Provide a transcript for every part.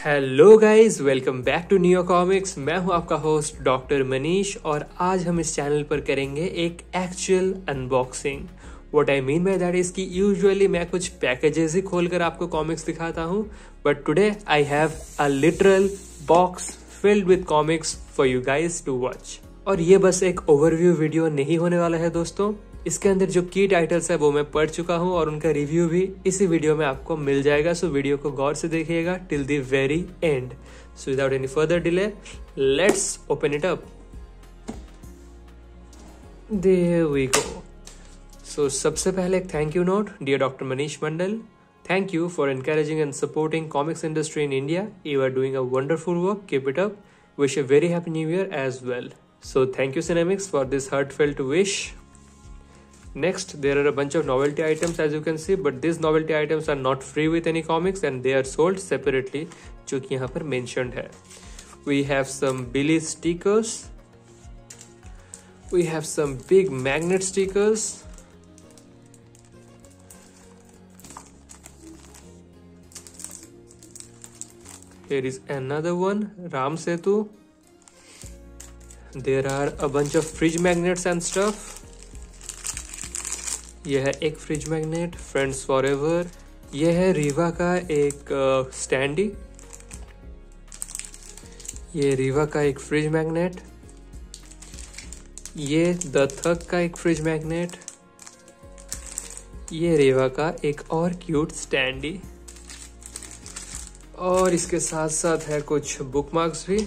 Hello guys, welcome back to Neo Comics. मैं हूं आपका होस्ट डॉक्टर मनीष और आज हम इस चैनल पर करेंगे एक actual unboxing. What I mean by that is कि यूजुअली मैं कुछ पैकेजेस ही खोलकर आपको कॉमिक्स दिखाता हूं, but today I have a literal box filled with comics for you guys to watch. और ये बस एक ओवरव्यू वीडियो नहीं होने वाला है दोस्तों। इसके अंदर जो की टाइटल्स है वो मैं पढ़ चुका हूं और उनका रिव्यू भी इसी वीडियो में आपको मिल जाएगा। सो वीडियो को गौर से देखिएगा till the very end. So without any further delay let's open it up. There we go. So सबसे पहले एक thank you note. Dear doctor Manish Mandal, thank you for encouraging and supporting comics industry in India. You are doing a wonderful work. Keep it up. Wish a very happy new year as well. So thank you Cinemix for this heartfelt wish. Next, there are a bunch of novelty items as you can see, but these novelty items are not free with any comics and they are sold separately, जो कि यहाँ पर mentioned है. We have some Billy stickers. We have some big magnet stickers. Here is another one, Ram Setu. There are a bunch of fridge magnets and stuff. यह है एक fridge magnet, friends forever. यह है रीवा का एक standi. ये रीवा का एक फ्रिज मैग्नेट। ये द थक का एक फ्रिज मैग्नेट। ये रीवा का एक और क्यूट स्टैंडी। और इसके साथ साथ है कुछ बुकमार्क्स भी।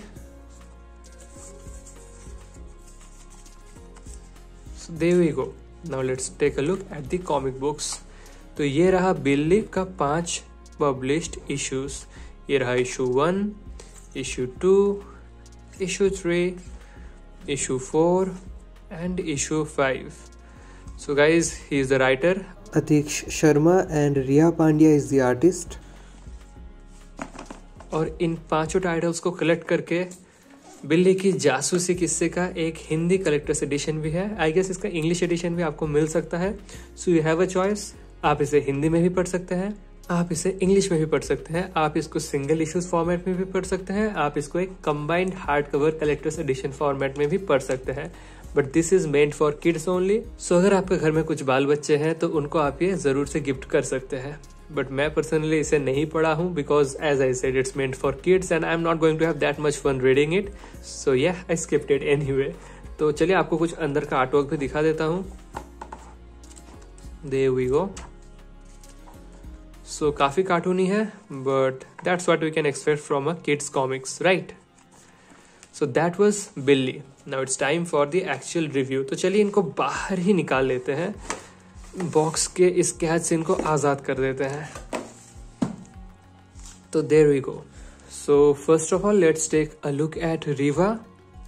So there we go. Now let's take a look at the comic books. तो ये रहा बिल्ली का 5 पब्लिश्ड इश्यूज। ये रहा issue 1, issue 2, issue 3, issue 4 and issue 5. So guys, he is the writer. Atish Sharma and Riya Pandya is the artist. और इन 5 titles को collect करके बिल्ली की जासूसी किस्से का एक हिंदी कलेक्टर्स एडिशन भी है। आई गेस इसका इंग्लिश एडिशन भी आपको मिल सकता है। So you have a choice. आप इसे हिंदी में भी पढ़ सकते हैं, आप इसे इंग्लिश में भी पढ़ सकते हैं, आप इसको सिंगल इश्यूज फॉर्मेट में भी पढ़ सकते हैं, आप इसको एक combined hard cover collector's edition format में भी पढ़ सकते हैं। But this is meant for kids only. So अगर आपके घर में कुछ बाल बच्चे हैं तो उनको आप ये जरूर से गिफ्ट कर सकते हैं। बट मैं पर्सनली इसे नहीं पढ़ा हूँ because as I said it's meant for kids and I am not going to have that much fun reading it. So yeah I skipped it anyway. तो चलिए आपको कुछ अंदर का आर्टवर्क भी दिखा देता हूँ। There we go. सो काफी कार्टूनी है but that's what we can expect from a kids comics, right? So that was Billi. Now it's time for the actual review. तो चलिए इनको बाहर ही निकाल लेते हैं। बॉक्स के इस कैच से इनको आजाद कर देते हैं। तो there we go. So first of all let's take a look at Reva.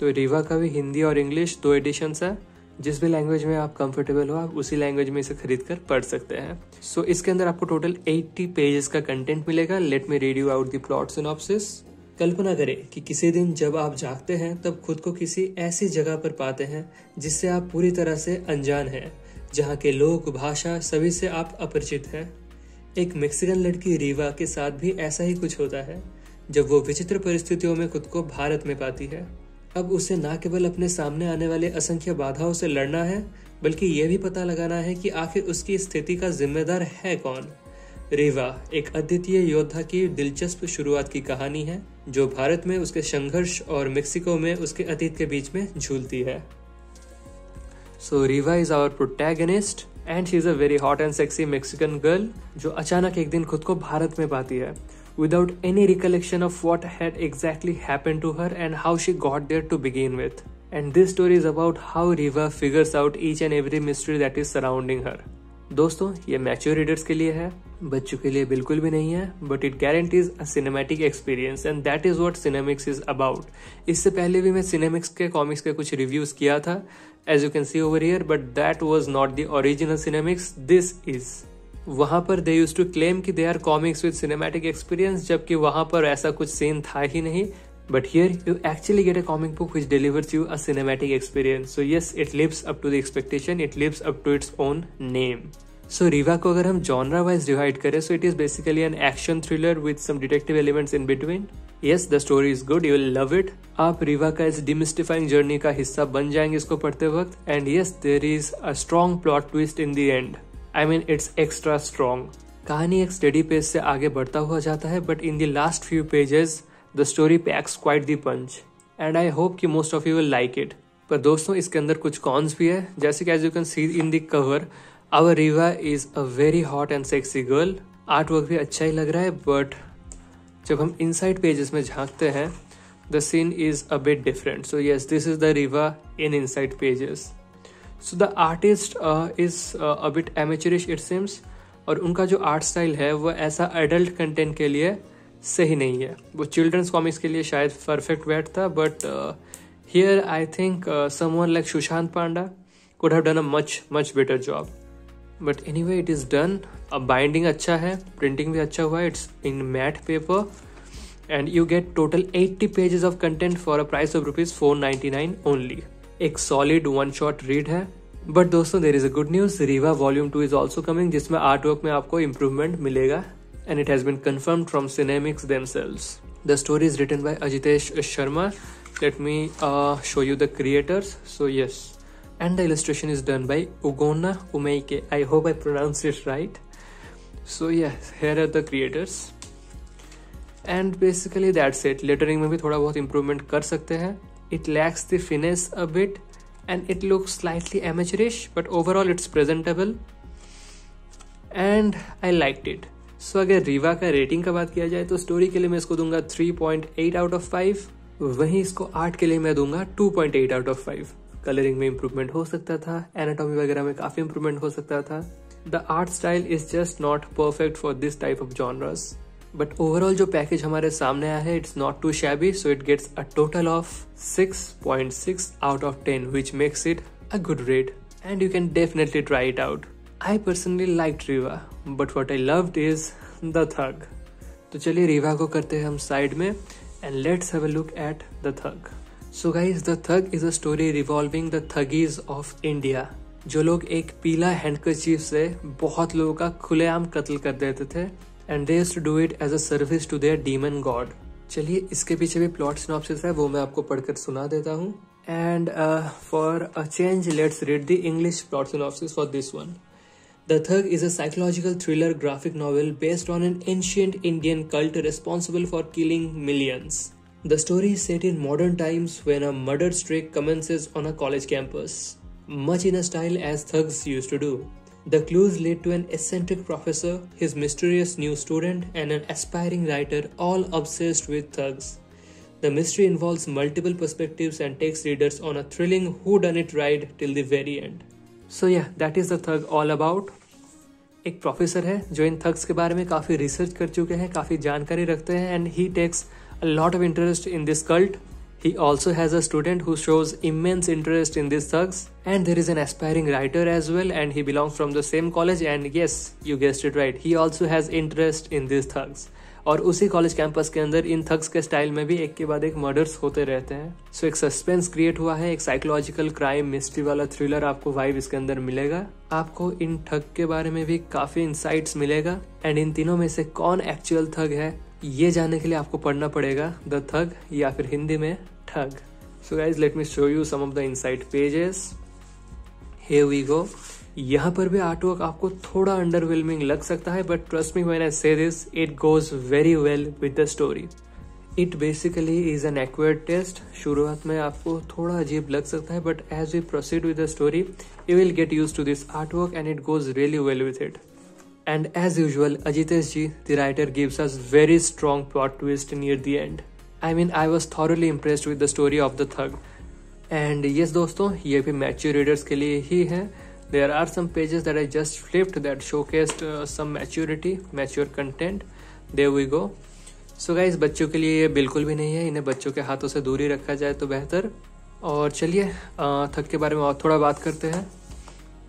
तो रीवा का भी हिंदी और इंग्लिश 2 एडिशंस है। जिस भी लैंग्वेज में आप कंफर्टेबल हो आप उसी लैंग्वेज में इसे खरीद कर पढ़ सकते हैं। सो इसके अंदर आपको टोटल 80 पेजेस का कंटेंट मिलेगा। Let me read you out the plot synopsis. कल्पना करें कि किसी दिन जब आप जागते हैं तब खुद को किसी ऐसी जगह पर पाते हैं जिससे आप पूरी तरह से अनजान हैं, जहाँ के लोग, भाषा सभी से आप अपरिचित हैं। एक मेक्सिकन लड़की रीवा के साथ भी ऐसा ही कुछ होता है जब वो विचित्र परिस्थितियों में खुद को भारत में पाती है। अब उसे न केवल अपने सामने आने वाले असंख्य बाधाओं से लड़ना है बल्कि ये भी पता लगाना है कि आखिर उसकी स्थिति का जिम्मेदार है कौन। रीवा एक अद्वितीय योद्धा की दिलचस्प शुरुआत की कहानी है जो भारत में उसके संघर्ष और मेक्सिको में उसके अतीत के बीच में झूलती है। So Riva is our protagonist and she is a very hot and sexy Mexican girl जो अचानक एक दिन खुद को भारत में पाती है without any recollection of what had exactly happened to her and how she got there to begin with. And this story is about how Riva figures out each and every mystery that is surrounding her. दोस्तों ये mature readers के लिए है, बच्चों के लिए बिल्कुल भी नहीं है, but it guarantees a cinematic experience and that is what Cinemics is about. इससे पहले भी मैं सिनेमिक्स के कॉमिक्स के कुछ रिव्यूज किया था as you can see over here, but that was not the original Cinemics, this is. वहां पर दे यूज्ड टू क्लेम कि they are comics with cinematic experience, जबकि वहां पर ऐसा कुछ सीन था ही नहीं। But here you actually get a comic book which delivers you a cinematic experience. So yes, it lives up to the expectation, it lives up to its own name. सो रीवा को अगर हम जॉनरा वाइज डिवाइड करें, so it is basically an action thriller with some detective elements in between. Yes, the story is good, you will love it. आप रीवा का इस डिमिस्टिफाइंग journey का हिस्सा बन जाएंगे इसको पढ़ते वक्त. And yes, there is a strong plot twist in the end. I mean, it's extra strong. कहानी एक स्टेडी पेस से आगे बढ़ता हुआ जाता है, but in the last few pages, the story packs quite the punch. And I hope कि most of you will like it. पर दोस्तों इसके अंदर कुछ कॉन्स भी है, जैसे कि as you can see in the cover, our Riva is a very hot and sexy girl. Art work भी अच्छा ही लग रहा है, बट जब हम इनसाइड पेजेस में झांकते हैं, the scene is a bit different. So yes, this is the Reeva in inside pages. So the artist is a bit amateurish it seems, और उनका जो आर्ट स्टाइल है वो ऐसा एडल्ट कंटेंट के लिए सही नहीं है. वो चिल्ड्रंस कॉमिक्स के लिए शायद परफेक्ट बैठता, but here I think someone like Sushant Panda could have done a much better job. But anyway it is done. अब बाइंडिंग अच्छा है, प्रिंटिंग भी अच्छा हुआ है. It's in matte paper and you get total 80 pages of content for a price of ₹499 only. एक solid one shot read है. But दोस्तों there is a good news, Reva volume 2 is also coming, जिसमें art work में आपको improvement मिलेगा. And it has been confirmed from Cinemics themselves. The story is written by Ajitesh Sharma. Let me show you the creators. So yes, and the illustration is done by Ugonna Umeike. I hope I pronounced it right. So yeah, here are the creators. And basically that's it. Lettering में भी थोड़ा बहुत improvement कर सकते हैं. It lacks the finesse a bit and it looks slightly amateurish, but overall it's presentable and I liked it. So अगर रीवा का rating का बात किया जाए तो स्टोरी के लिए मैं इसको दूंगा 3.8 आउट ऑफ 5. वहीं इसको आर्ट के लिए मैं दूंगा 2.8 आउट ऑफ 5. कलरिंग में इम्प्रूवमेंट हो सकता था, एनाटॉमी वगैरह में काफी इम्प्रूवमेंट हो सकता था. The art style is just not perfect for this type of genres. But overall जो पैकेज हमारे सामने आया है, it's not too shabby, so it gets a total of 6.6 out of 10, which makes it a good rate and you can definitely try it out. I personally liked Reeva, but what I loved is the thug. तो चलिए रीवा को करते हैं हम side में and let's have a look at the tug. So guys, The Thug is a story revolving the thuggies of India. जो लोग एक पीला हैंडकरचीफ से बहुत लोगों का खुलेआम कत्ल कर देते थे and they used to do it as a service to their demon god. चलिए इसके पीछे भी प्लॉट सिनॉप्सिस है, वो मैं आपको पढ़कर सुना देता हूँ. And for a change, let's read the English plot synopsis for this one. The Thug is a psychological thriller graphic novel based on an ancient Indian cult responsible for killing millions. The story is set in modern times when a murder streak commences on a college campus, much in a style as thugs used to do. The clues lead to an eccentric professor, his mysterious new student, and an aspiring writer, all obsessed with thugs. The mystery involves multiple perspectives and takes readers on a thrilling whodunit ride till the very end. So yeah, that is The Thug all about. एक professor है जो इन thugs के बारे में काफी research कर चुके हैं, काफी जानकारी रखते हैं, and he takes a lot of interest in this cult. He also has a student who shows immense interest in these thugs, and there is an aspiring writer as well, and he belongs from the same college, and yes, you guessed it right, he also has interest in these thugs. और उसी college campus के अंदर इन thugs के style में भी एक के बाद एक मर्डर्स होते रहते हैं. सो एक सस्पेंस क्रिएट हुआ है, एक साइकोलॉजिकल क्राइम मिस्ट्री वाला थ्रिलर आपको वाइब इसके अंदर मिलेगा. आपको इन ठग के बारे में भी काफी इंसाइट्स मिलेगा, एंड इन तीनों में से कौन एक्चुअल थग है ये जानने के लिए आपको पढ़ना पड़ेगा द थग, या फिर हिंदी में Thug. So guys let me show you some of the inside pages. Here we go. यहाँ पर भी आर्टवर्क आपको थोड़ा अंडरवेलमिंग लग सकता है, but trust me when I say this, it goes very well with the story. It basically is an acquired taste. शुरुआत में आपको थोड़ा अजीब लग सकता है, but as we proceed with the story you will get used to this artwork and it goes really well with it. And as usual, Ajitesh ji, the writer, gives us very strong plot twist near the end. I mean, I was thoroughly impressed with the story of the thug. And yes दोस्तों, ये भी mature readers के लिए ही है. There are some pages that I just flipped that showcased some maturity, mature content. There we go. So guys, बच्चों के लिए ये बिल्कुल भी नहीं है, इन्हें बच्चों के हाथों से दूर ही रखा जाए तो बेहतर. और चलिए थग के बारे में और थोड़ा बात करते हैं.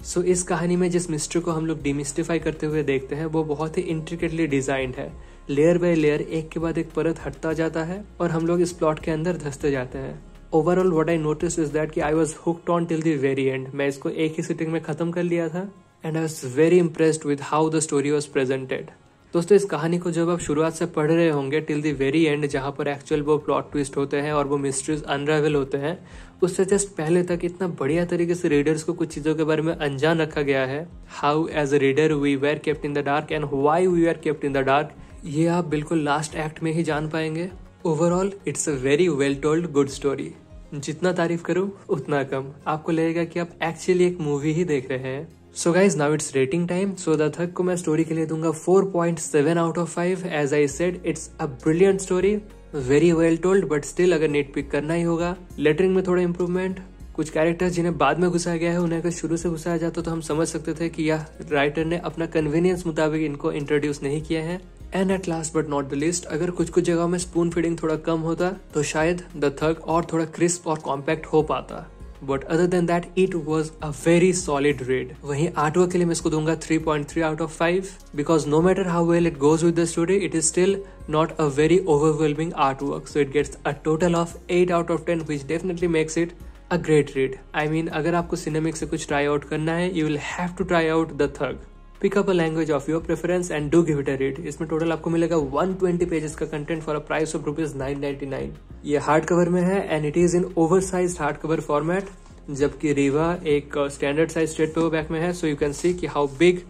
सो इस कहानी में जिस मिस्ट्री को हम लोग डिमिस्टिफाई करते हुए देखते हैं वो बहुत ही इंट्रिकेटली डिजाइंड है. लेयर बाय लेयर एक के बाद एक परत हटता जाता है और हम लोग इस प्लॉट के अंदर धंसते जाते हैं. Overall what I notice is that कि I was hooked on till the very end. मैं इसको एक ही सिटिंग में खत्म कर लिया था and I was very impressed with how the story was presented. दोस्तों इस कहानी को जब आप शुरुआत से पढ़ रहे होंगे टिल द वेरी एंड, जहाँ पर एक्चुअल वो प्लॉट ट्विस्ट होते हैं और वो मिस्ट्रीज अनरावल होते हैं, उससे जस्ट पहले तक इतना बढ़िया तरीके से रीडर्स को कुछ चीजों के बारे में अनजान रखा गया है. How as a reader we were kept in the dark and why we are kept in the dark, ये आप बिल्कुल लास्ट एक्ट में ही जान पाएंगे. Overall it's a very well told good story. जितना तारीफ करूं उतना कम. आपको लगेगा कि आप एक्चुअली एक मूवी ही देख रहे हैं. So guys now it's rating time. So the thug को मैं स्टोरी के लिए दूंगा 4.7 out of 5. As I said it's a brilliant story, very well told, but still अगर नेट पिक करना ही होगा, लेटरिंग में थोड़ा इंप्रूवमेंट. कुछ कैरेक्टर्स जिन्हें बाद में घुसाया गया है उन्हें अगर शुरू से घुसाया जाता तो हम समझ सकते थे कि यह राइटर ने अपना कन्वीनियंस मुताबिक इनको इंट्रोड्यूस नहीं किया है. And at last but not the least, अगर कुछ कुछ जगहों में स्पून फीडिंग थोड़ा कम होता तो शायद द थग और थोड़ा क्रिस्प और कॉम्पैक्ट हो पाता. But other than that it was a very solid read. वहीं आर्टवर्क के लिए मैं इसको दूंगा 3.3 out of 5 because no matter how well it goes with the story, it is still not a very overwhelming artwork. So it gets a total of 8 out of 10 which definitely makes it a great read. I mean अगर आपको सिनेमिक से कुछ try out करना है, you will have to try out the Thug. Pick up a language of your preference and do give it a read. इसमें total आपको मिलेगा 120 पेजेस का content for a price of ₹999. ये हार्ड कवर में है and it is in oversized hard cover format, जबकि रीवा एक standard size straight paperback में है. सो यू कैन सी कि how big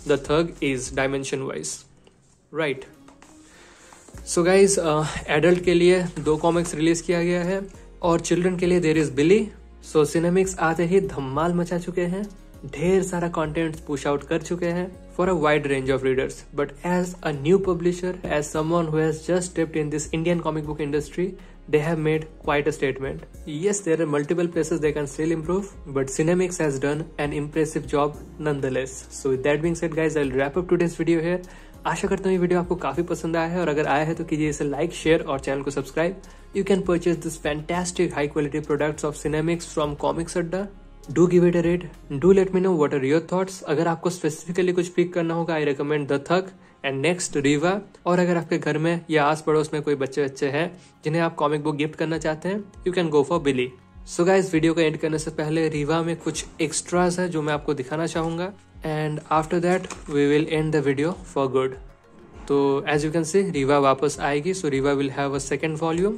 the tug is dimension wise, right. So guys adult के लिए 2 कॉमिक्स रिलीज किया गया है और चिल्ड्रन के लिए देयर इज बिली. सो सिनेमिक्स आते ही धमाल मचा चुके हैं, ढेर सारा कंटेंट पुश आउट कर चुके हैं for a wide range of readers. But as a new publisher, as someone who has just stepped in this Indian comic book industry, they have made quite a statement. Yes, there are multiple places they can still improve, but Cinemix has done an impressive job nonetheless. So with that being said guys, I'll wrap up today's video here. आशा करता हूँ ये video आपको काफी पसंद आया है और अगर आया है तो कीजिए इसे लाइक, शेयर और चैनल को subscribe. You can purchase this fantastic high quality products of Cinemix from Comics Adda. Do give it a read. Do let me know what are your thoughts. अगर आपको स्पेसिफिकली कुछ pick करना होगा, I recommend The Thug and next Rewa. और अगर आपके घर में या आस पड़ोस में कोई बच्चे हैं जिन्हें आप कॉमिक बुक गिफ्ट करना चाहते हैं, you can go for Billi. So guys video को एंड करने से पहले रीवा में कुछ एक्स्ट्राज है जो मैं आपको दिखाना चाहूंगा and after that we will end the video for good. तो as you can see Reeva वापस आएगी. So Reeva will have a second volume.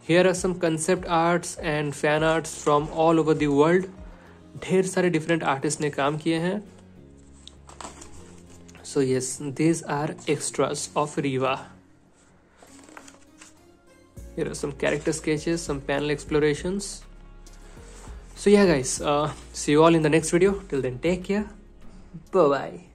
Here are some concept arts and fan arts from all over the world. ढेर सारे different artist ने काम किए हैं. So yes, these are extras of Riva. Here are some character sketches, some panel explorations. So yeah guys, see you all in the next video. Till then, take care. Bye bye.